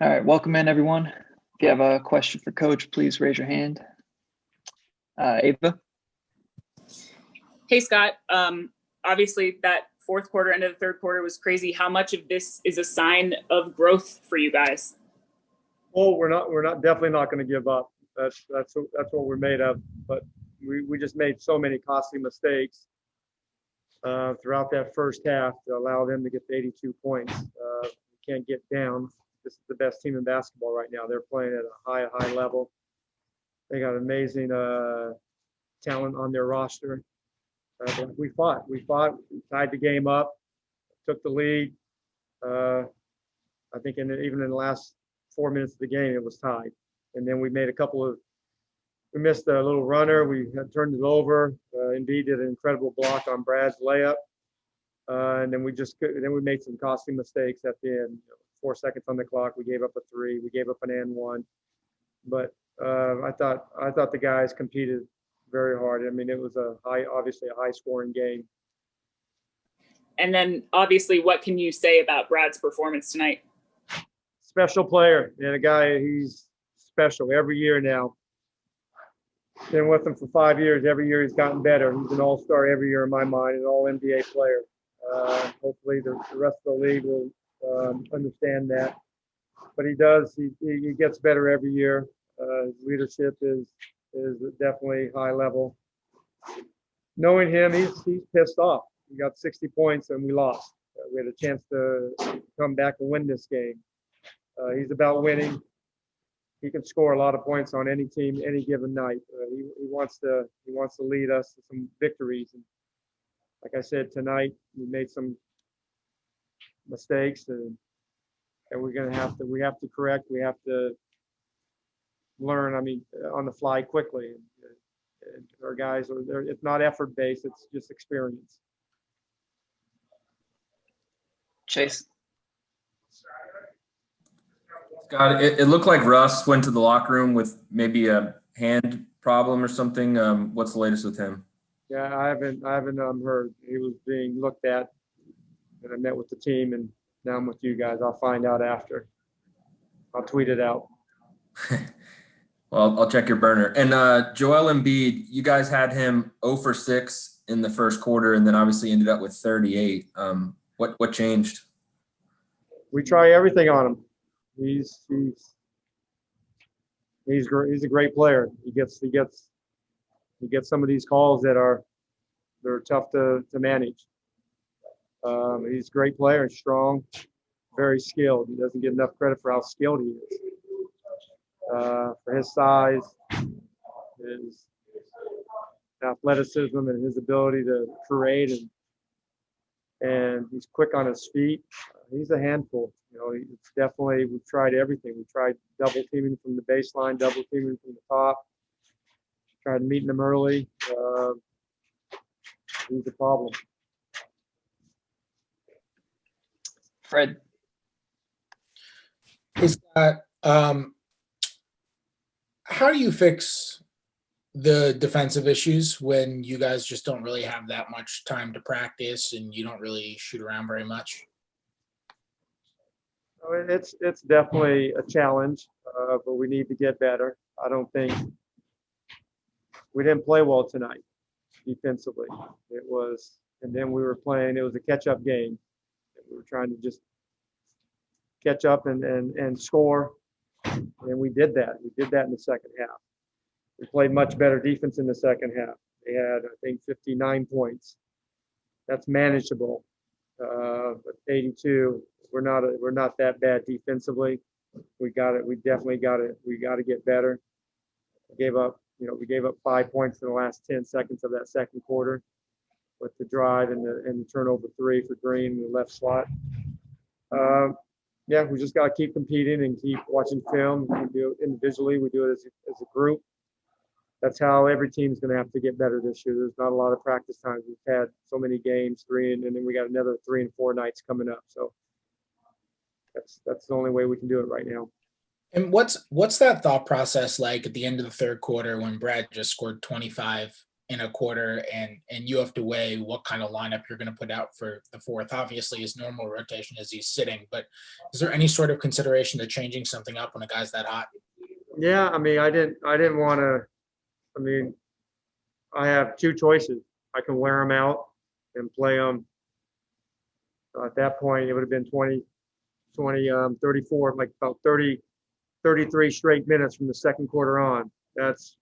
All right, welcome in everyone. If you have a question for Coach, please raise your hand. Ava? Hey, Scott. Obviously, that fourth quarter, end of the third quarter was crazy. How much of this is a sign of growth for you guys? Well, we're definitely not going to give up. That's what we're made of. But we just made so many costly mistakes throughout that first half to allow them to get the 82 points. We can't get down. This is the best team in basketball right now. They're playing at a high level. They got amazing talent on their roster. But we fought, tied the game up, took the lead. I think even in the last 4 minutes of the game, it was tied. And then we made we missed a little runner. We had turned it over. Embiid did an incredible block on Brad's layup. And then we made some costly mistakes at the end. 4 seconds on the clock. We gave up a three. We gave up an and one. But I thought the guys competed very hard. I mean, it was obviously a high scoring game. And then obviously, what can you say about Brad's performance tonight? Special player and a guy, he's special every year now. Been with him for 5 years. Every year he's gotten better. He's an all-star every year in my mind, an all-NBA player. Hopefully the rest of the league will understand that. But he does. He gets better every year. His leadership is definitely high level. Knowing him, he's pissed off. We got 60 points and we lost. We had a chance to come back and win this game. He's about winning. He can score a lot of points on any team, any given night. He wants to lead us to some victories. And like I said, tonight we made some mistakes, and we have to correct. We have to learn. I mean, on the fly quickly. And our guys it's not effort based. It's just experience. Chase? Scott, it looked like Russ went to the locker room with maybe a hand problem or something. What's the latest with him? Yeah, I haven't heard. He was being looked at, and I met with the team, and now I'm with you guys. I'll find out after. I'll tweet it out. Well, I'll check your burner. And Joel Embiid, you guys had him 0 for 6 in the first quarter, and then obviously ended up with 38. What changed? We try everything on him. He's a great player. He gets some of these calls they're tough to manage. He's a great player, strong, very skilled. He doesn't get enough credit for how skilled he is. For his size, his athleticism, and his ability to create, and he's quick on his feet. He's a handful. It's definitely, we've tried everything. We tried double teaming from the baseline, double teaming from the top, tried meeting him early. He's a problem. Fred? Hey, Scott. How do you fix the defensive issues when you guys just don't really have that much time to practice and you don't really shoot around very much? It's definitely a challenge, but we need to get better. I don't think we didn't play well tonight defensively. And then we were playing. It was a catch-up game. We were trying to just catch up and score, and we did that. We did that in the second half. We played much better defense in the second half. They had, I think, 59 points. That's manageable. But 82, we're not that bad defensively. We got it. We definitely got it. We got to get better. We gave up 5 points in the last 10 seconds of that second quarter with the drive and the turnover three for Green in the left slot. Yeah, we just got to keep competing and keep watching film. We do it individually. We do it as a group. That's how every team's going to have to get better this year. There's not a lot of practice time. We've had so many games, and then we got another 3 and 4 nights coming up. So that's the only way we can do it right now. And what's that thought process like at the end of the third quarter when Brad just scored 25 in a quarter, and you have to weigh what kind of lineup you're going to put out for the fourth. Obviously, his normal rotation is he's sitting, but is there any sort of consideration to changing something up when a guy's that hot? Yeah, I mean, I didn't want to. I mean, I have two choices. I can wear them out and play them. At that point, it would have been 34, like about 30, 33 straight minutes from the second quarter on. That's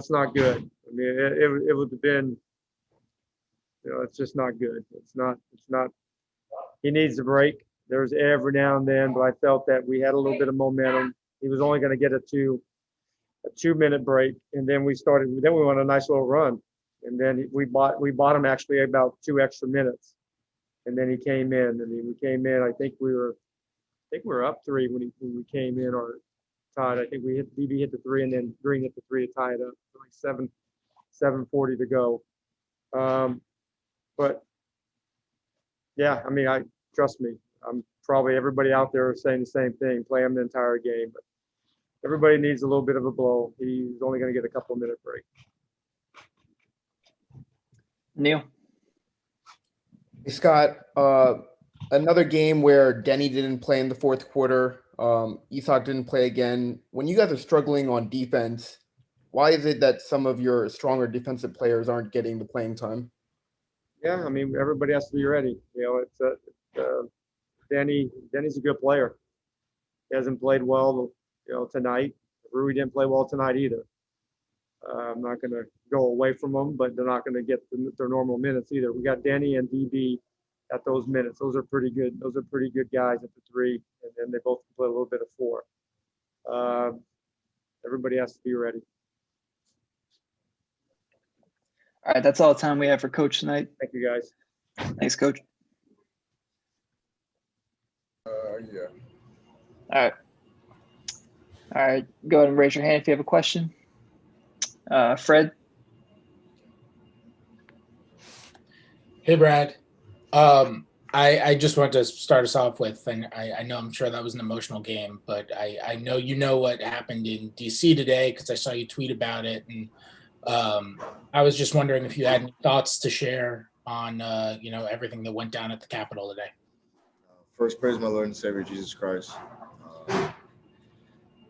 not good. I mean, it would have been, it's just not good. It's not. He needs a break. There's every now and then, but I felt that we had a little bit of momentum. He was only going to get a 2-minute break, and then we went on a nice little run, and then we bought him actually about 2 extra minutes, and then he came in. I mean, we came in. I think we were up 3 when we came in, or tied. I think DB hit the 3, and then Green hit the 3 to tie it up. Like 7:40 to go. But yeah, I mean, trust me. I'm probably everybody out there is saying the same thing. Play him the entire game, but everybody needs a little bit of a blow. He's only going to get a couple minute break. Neil? Hey, Scott, another game where Denny didn't play in the fourth quarter. Isak didn't play again. When you guys are struggling on defense, why is it that some of your stronger defensive players aren't getting the playing time? Yeah, I mean, everybody has to be ready. Denny's a good player. He hasn't played well, tonight. Rui didn't play well tonight either. I'm not going to go away from them, but they're not going to get their normal minutes either. We got Denny and DB at those minutes. Those are pretty good. Those are pretty good guys at the 3, and then they both play a little bit of 4. Everybody has to be ready. All right, that's all the time we have for Coach tonight. Thank you, guys. Thanks, Coach. Yeah. All right. Go ahead and raise your hand if you have a question. Fred? Hey, Brad. I just want to start us off with, and I know I'm sure that was an emotional game, but I know you know what happened in DC today because I saw you tweet about it, and I was just wondering if you had any thoughts to share on everything that went down at the Capitol today. First, praise my Lord and Savior Jesus Christ.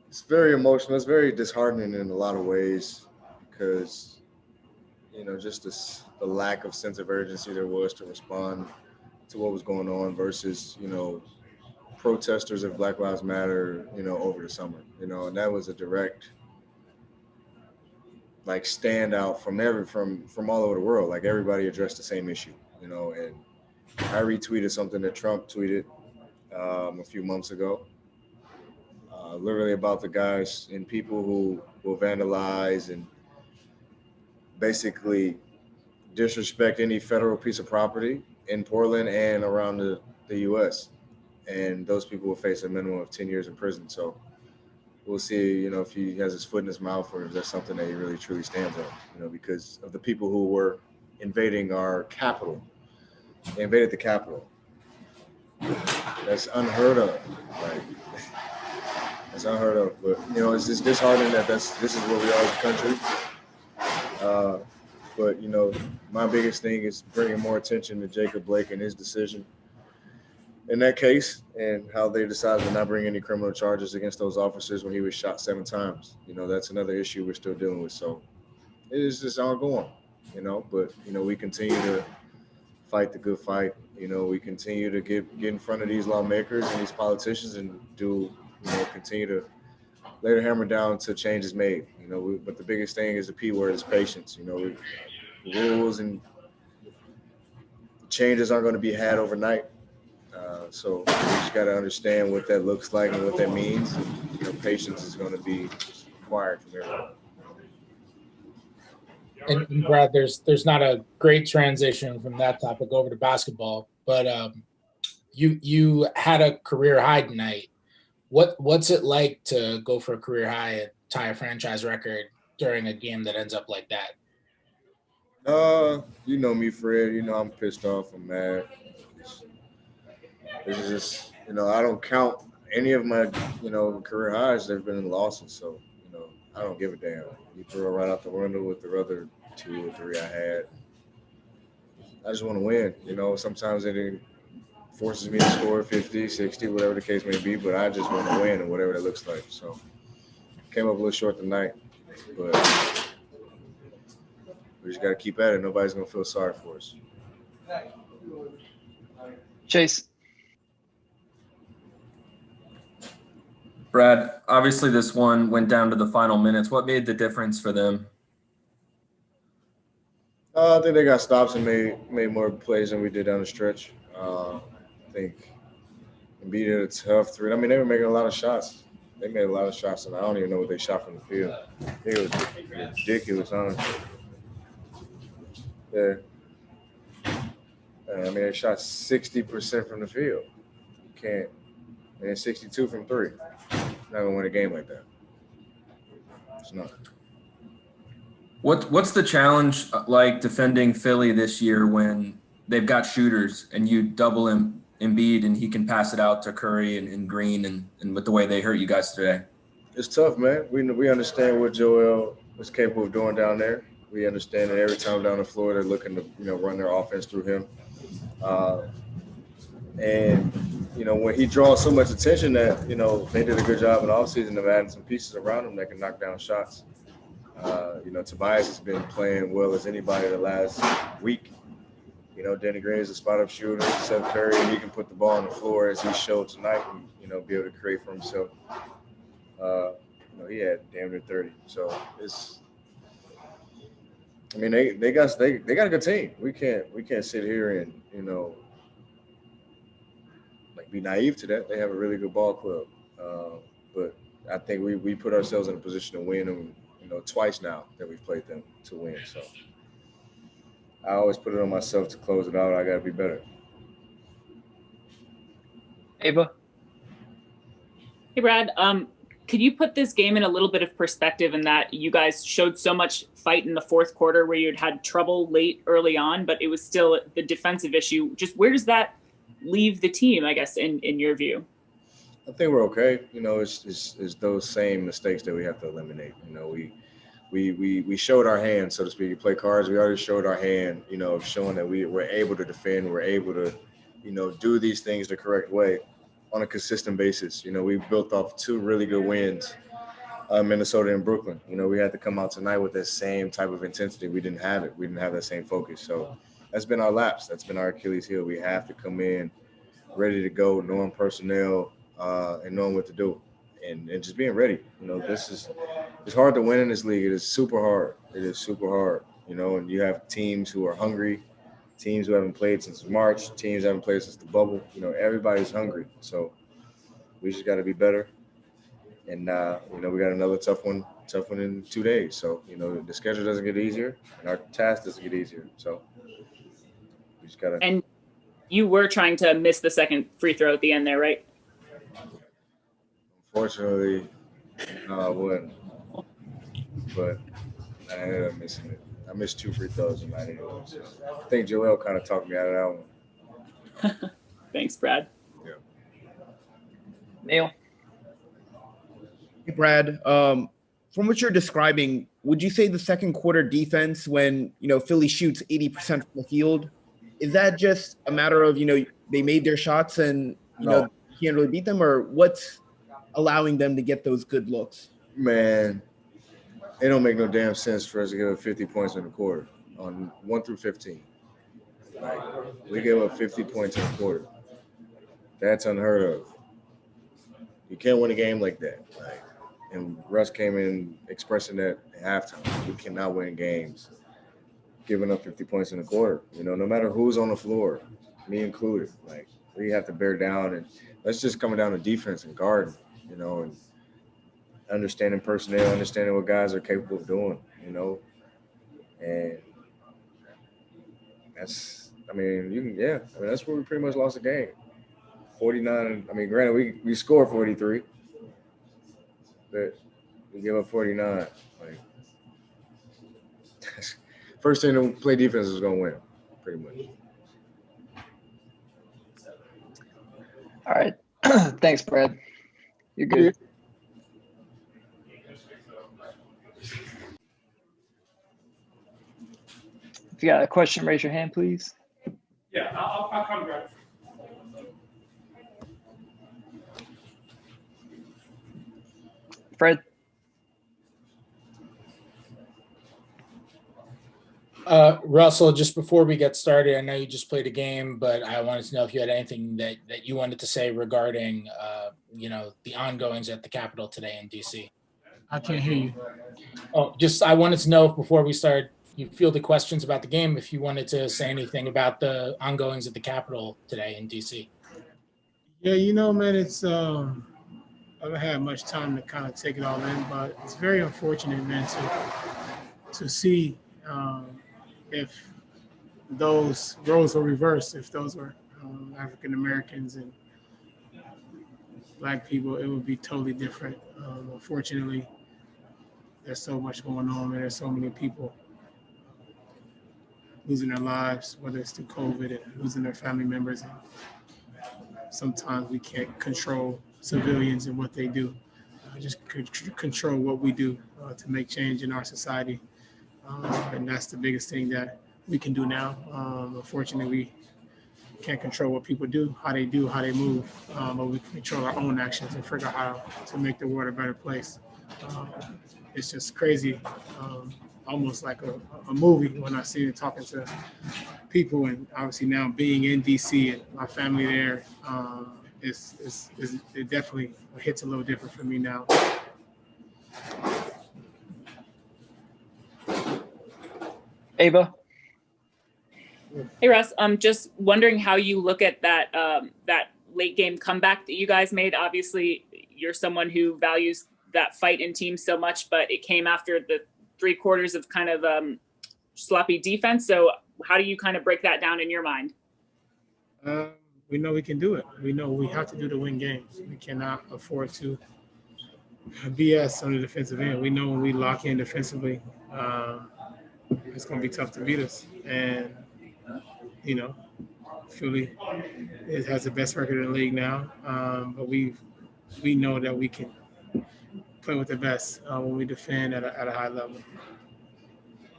It's very emotional. It's very disheartening in a lot of ways because, just the lack of sense of urgency there was to respond to what was going on versus, protesters of Black Lives Matter, over the summer, and that was a direct standout from all over the world. Like everybody addressed the same issue, and I retweeted something that Trump tweeted a few months ago, literally about the guys and people who will vandalize and basically disrespect any federal piece of property in Portland and around the U.S. And those people will face a minimum of 10 years in prison. So we'll see, if he has his foot in his mouth or if that's something that he really truly stands on, because of the people who were invading our capital. They invaded the Capitol. That's unheard of. That's unheard of. But it's just disheartening that this is where we are as a country. But my biggest thing is bringing more attention to Jacob Blake and his decision in that case, and how they decided to not bring any criminal charges against those officers when he was shot 7 times. That's another issue we're still dealing with. So it is just ongoing. But we continue to fight the good fight. We continue to get in front of these lawmakers and these politicians and continue to lay the hammer down until change is made. But the biggest thing is the P word is patience. The rules and changes aren't going to be had overnight. So we just got to understand what that looks like and what that means. Patience is going to be required from everyone. And Brad, there's not a great transition from that topic over to basketball, but you had a career high tonight. What's it like to go for a career high and tie a franchise record during a game that ends up like that? You know me, Fred. I'm pissed off. I'm mad. This is just, I don't count any of my, career highs. They've been in losses. So, I don't give a damn. You throw it right out the window with the other 2 or 3 I had. I just want to win. Sometimes it forces me to score 50, 60, whatever the case may be, but I just want to win and whatever that looks like. So came up a little short tonight, but we just got to keep at it. Nobody's going to feel sorry for us. Chase. Brad, obviously this one went down to the final minutes. What made the difference for them? I think they got stops and made more plays than we did down the stretch. I think Embiid did a tough 3. I mean, they were making a lot of shots. They made a lot of shots, and I don't even know what they shot from the field. I think it was ridiculous, honestly. Yeah. I mean, they shot 60% from the field. You can't. And 62 from 3. Not going to win a game like that. It's not. What's the challenge like defending Philly this year when they've got shooters and you double Embiid and he can pass it out to Curry and Green and with the way they hurt you guys today? It's tough, man. We understand what Joel is capable of doing down there. We understand that every time down the floor they're looking to run their offense through him. And when he draws so much attention that they did a good job in the offseason of adding some pieces around him that can knock down shots. Tobias has been playing well as anybody the last week. Danny Green is a spot-up shooter. Seth Curry, he can put the ball on the floor as he showed tonight and, be able to create for himself. He had damn near 30. So they got a good team. We can't sit here and, be naive to that. They have a really good ball club. But I think we put ourselves in a position to win them, twice now that we've played them to win. So I always put it on myself to close it out. I got to be better. Ava. Hey, Brad. Could you put this game in a little bit of perspective in that you guys showed so much fight in the fourth quarter where you'd had trouble late early on, but it was still the defensive issue. Just where does that leave the team, I guess, in your view? I think we're okay. It's those same mistakes that we have to eliminate. We showed our hand, so to speak. You play cards. We already showed our hand, showing that we're able to defend. We're able to, do these things the correct way on a consistent basis. We built off 2 really good wins, Minnesota and Brooklyn. We had to come out tonight with that same type of intensity. We didn't have it. We didn't have that same focus. So that's been our lapse. That's been our Achilles heel. We have to come in ready to go, knowing personnel and knowing what to do. And just being ready. It's hard to win in this league. It is super hard. It is super hard, and you have teams who are hungry, teams who haven't played since March, teams who haven't played since the bubble. Everybody's hungry. So we just got to be better. And, we got another tough one in 2 days. So, the schedule doesn't get easier and our task doesn't get easier. So we just got to. And you were trying to miss the second free throw at the end there, right? Unfortunately, I wouldn't. But I ended up missing it. I missed 2 free throws tonight anyway. So I think Joel kind of talked me out of that one. Thanks, Brad. Yeah. Neil. Hey, Brad. From what you're describing, would you say the second quarter defense, when Philly shoots 80% from the field, is that just a matter of they made their shots and you can't really beat them, or what's allowing them to get those good looks? Man, it don't make no damn sense for us to give up 50 points in the quarter on 1 through 15. Like, we gave up 50 points in the quarter. That's unheard of. You can't win a game like that. And Russ came in expressing that at halftime. We cannot win games giving up 50 points in the quarter. No matter who's on the floor, me included. We have to bear down, and that's just coming down to defense and guarding, and understanding personnel, understanding what guys are capable of doing, and that's where we pretty much lost the game. 49. Granted, we scored 43, but we give up 49. First thing to play defense is going to win, pretty much. All right. Thanks, Brad. You're good. If you got a question, raise your hand, please. Yeah, I'll come grab it. Fred? Russell, just before we get started, I know you just played a game, but I wanted to know if you had anything that you wanted to say regarding, the ongoings at the Capitol today in DC. I can't hear you. Oh, I wanted to know if before we start, you field the questions about the game, if you wanted to say anything about the ongoings at the Capitol today in DC. Yeah, man, it's I haven't had much time to kind of take it all in, but it's very unfortunate, man, to see if those roles were reversed, if those were African Americans and Black people, it would be totally different. Unfortunately, there's so much going on, man. There's so many people losing their lives, whether it's through COVID and losing their family members. And sometimes we can't control civilians and what they do. Just control what we do to make change in our society. And that's the biggest thing that we can do now. Unfortunately, we can't control what people do, how they move, but we can control our own actions and figure out how to make the world a better place. It's just crazy, almost like a movie when I see it talking to people, and obviously now being in DC and my family there, it definitely hits a little different for me now. Ava? Hey Russ, I'm just wondering how you look at that that late game comeback that you guys made. Obviously, you're someone who values that fight in teams so much, but it came after the 3 quarters of kind of sloppy defense. So how do you kind of break that down in your mind? We know we can do it. We know we have to do to win games. We cannot afford to BS on the defensive end. We know when we lock in defensively, it's going to be tough to beat us. And, Philly has the best record in the league now, but we know that we can play with the best when we defend at a high level. Is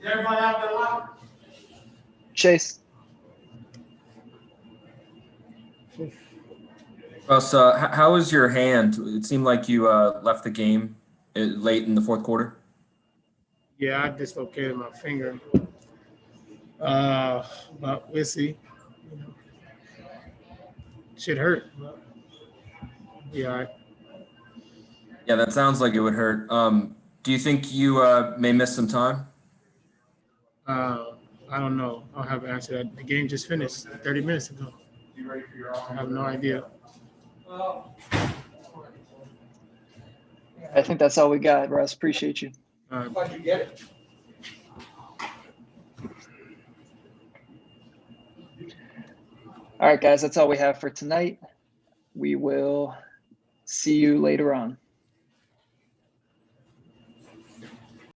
everybody out there loud? Chase? Russ, how is your hand? It seemed like you left the game late in the fourth quarter. Yeah, I dislocated my finger. But we'll see. Shit hurt. But yeah. All right. Yeah, that sounds like it would hurt. Do you think you may miss some time? I don't know. I'll have an answer that. The game just finished 30 minutes ago. I have no idea. I think that's all we got, Russ. Appreciate you. How'd you get it? All right, guys, that's all we have for tonight. We will see you later on.